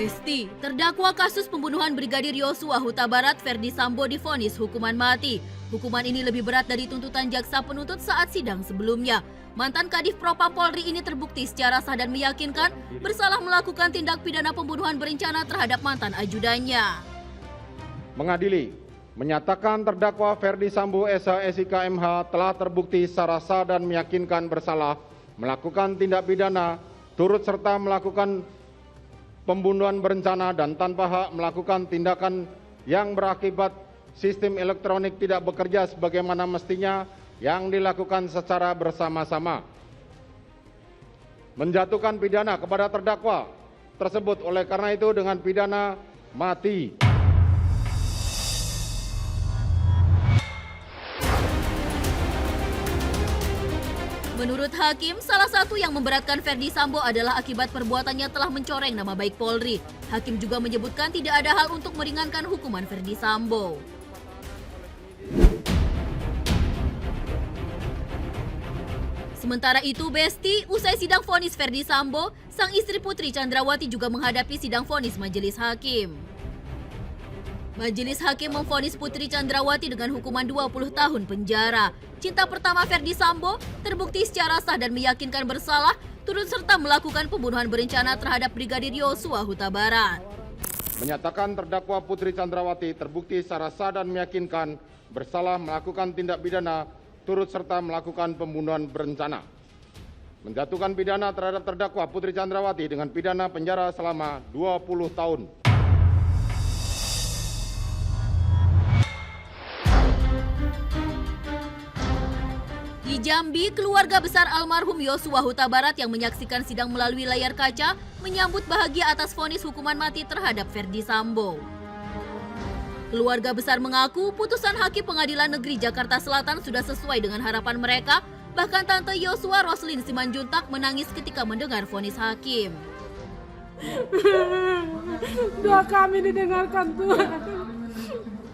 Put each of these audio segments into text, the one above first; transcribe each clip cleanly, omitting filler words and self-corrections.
Besti, terdakwa kasus pembunuhan Brigadir Yosua Huta Barat Ferdi Sambo divonis hukuman mati. Hukuman ini lebih berat dari tuntutan jaksa penuntut saat sidang sebelumnya. Mantan Kadif Propam Polri ini terbukti secara sah dan meyakinkan bersalah melakukan tindak pidana pembunuhan berencana terhadap mantan ajudannya. Mengadili, menyatakan terdakwa Ferdi Sambo SH MH telah terbukti secara sah dan meyakinkan bersalah melakukan tindak pidana turut serta melakukan pembunuhan berencana dan tanpa hak melakukan tindakan yang berakibat sistem elektronik tidak bekerja sebagaimana mestinya yang dilakukan secara bersama-sama. Menjatuhkan pidana kepada terdakwa tersebut oleh karena itu dengan pidana mati. Menurut Hakim, salah satu yang memberatkan Ferdi Sambo adalah akibat perbuatannya telah mencoreng nama baik Polri. Hakim juga menyebutkan tidak ada hal untuk meringankan hukuman Ferdi Sambo. Sementara itu, Besti, usai sidang vonis Ferdi Sambo, sang istri Putri Chandrawati juga menghadapi sidang vonis majelis hakim. Majelis hakim memvonis Putri Chandrawati dengan hukuman 20 tahun penjara. Cinta pertama Ferdi Sambo terbukti secara sah dan meyakinkan bersalah turut serta melakukan pembunuhan berencana terhadap Brigadir Yosua Huta Barat. Menyatakan terdakwa Putri Chandrawati terbukti secara sah dan meyakinkan bersalah melakukan tindak pidana turut serta melakukan pembunuhan berencana. Menjatuhkan pidana terhadap terdakwa Putri Chandrawati dengan pidana penjara selama 20 tahun. Di Jambi, keluarga besar almarhum Yosua Huta Barat yang menyaksikan sidang melalui layar kaca menyambut bahagia atas vonis hukuman mati terhadap Ferdi Sambo. Keluarga besar mengaku putusan Hakim Pengadilan Negeri Jakarta Selatan sudah sesuai dengan harapan mereka. Bahkan Tante Yosua Roslin Simanjuntak menangis ketika mendengar vonis hakim. Doa kami didengarkan Tuhan.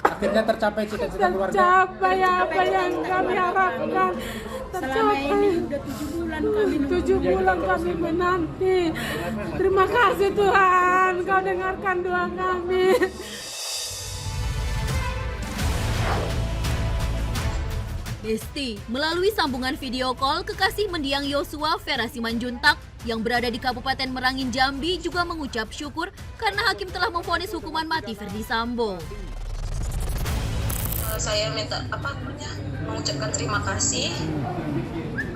Akhirnya tercapai cita-cita keluarga. Tercapai apa yang kami harapkan. Selama ini udah 7 bulan kami 7 bulan kami menanti. Terima kasih Tuhan, Kau dengarkan doa kami. Besti, melalui sambungan video call, kekasih mendiang Yosua Vera Simanjuntak yang berada di Kabupaten Merangin Jambi juga mengucap syukur karena hakim telah memvonis hukuman mati Ferdi Sambo. Saya mengucapkan terima kasih.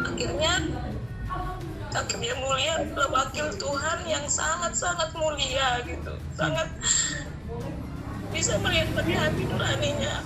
Akhirnya hakim yang mulia adalah wakil Tuhan yang sangat-sangat mulia gitu, sangat bisa melihat dari hati nuraninya.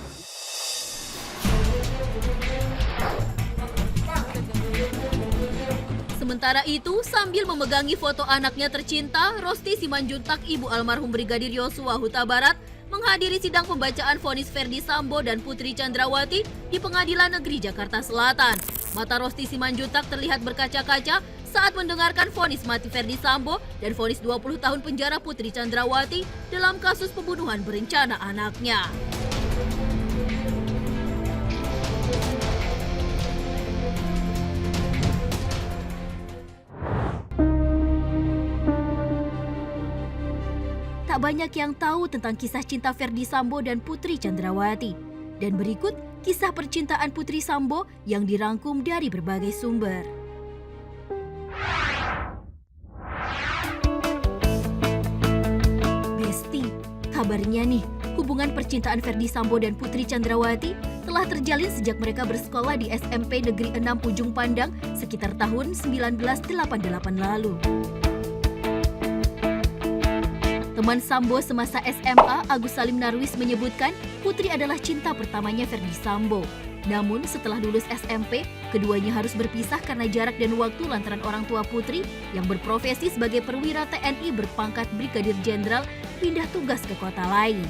Sementara itu, sambil memegangi foto anaknya tercinta, Rosti Simanjuntak, ibu almarhum Brigadir Yosua Huta Barat, menghadiri sidang pembacaan vonis Ferdi Sambo dan Putri Chandrawati di Pengadilan Negeri Jakarta Selatan. Mata Rosti Simanjuntak terlihat berkaca-kaca saat mendengarkan vonis mati Ferdi Sambo dan vonis 20 tahun penjara Putri Chandrawati dalam kasus pembunuhan berencana anaknya. Tak banyak yang tahu tentang kisah cinta Ferdi Sambo dan Putri Chandrawati. Dan berikut kisah percintaan Putri Sambo yang dirangkum dari berbagai sumber. Besti, kabarnya nih, hubungan percintaan Ferdi Sambo dan Putri Chandrawati telah terjalin sejak mereka bersekolah di SMP Negeri 6 Ujung Pandang sekitar tahun 1988 lalu. Teman Sambo semasa SMA, Agus Salim Narwis menyebutkan Putri adalah cinta pertamanya Ferdi Sambo. Namun setelah lulus SMP, keduanya harus berpisah karena jarak dan waktu lantaran orang tua Putri yang berprofesi sebagai perwira TNI berpangkat Brigadir Jenderal pindah tugas ke kota lain.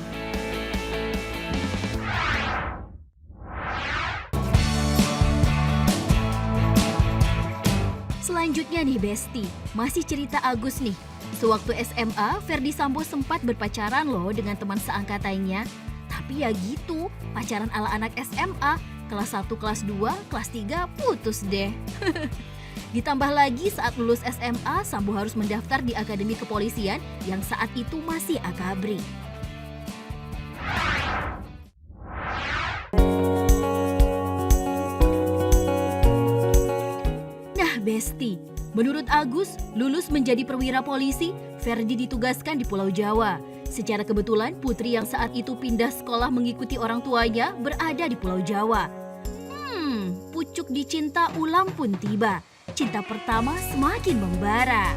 Selanjutnya nih Besti, masih cerita Agus nih. Sewaktu SMA, Ferdi Sambo sempat berpacaran loh dengan teman seangkatannya. Tapi ya gitu, pacaran ala anak SMA, kelas 1, kelas 2, kelas 3 putus deh. Ditambah lagi saat lulus SMA, Sambo harus mendaftar di Akademi Kepolisian yang saat itu masih akabri. Nah, Besti, menurut Agus, lulus menjadi perwira polisi, Ferdi ditugaskan di Pulau Jawa. Secara kebetulan, putri yang saat itu pindah sekolah mengikuti orang tuanya berada di Pulau Jawa. Pucuk dicinta ulang pun tiba. Cinta pertama semakin membara.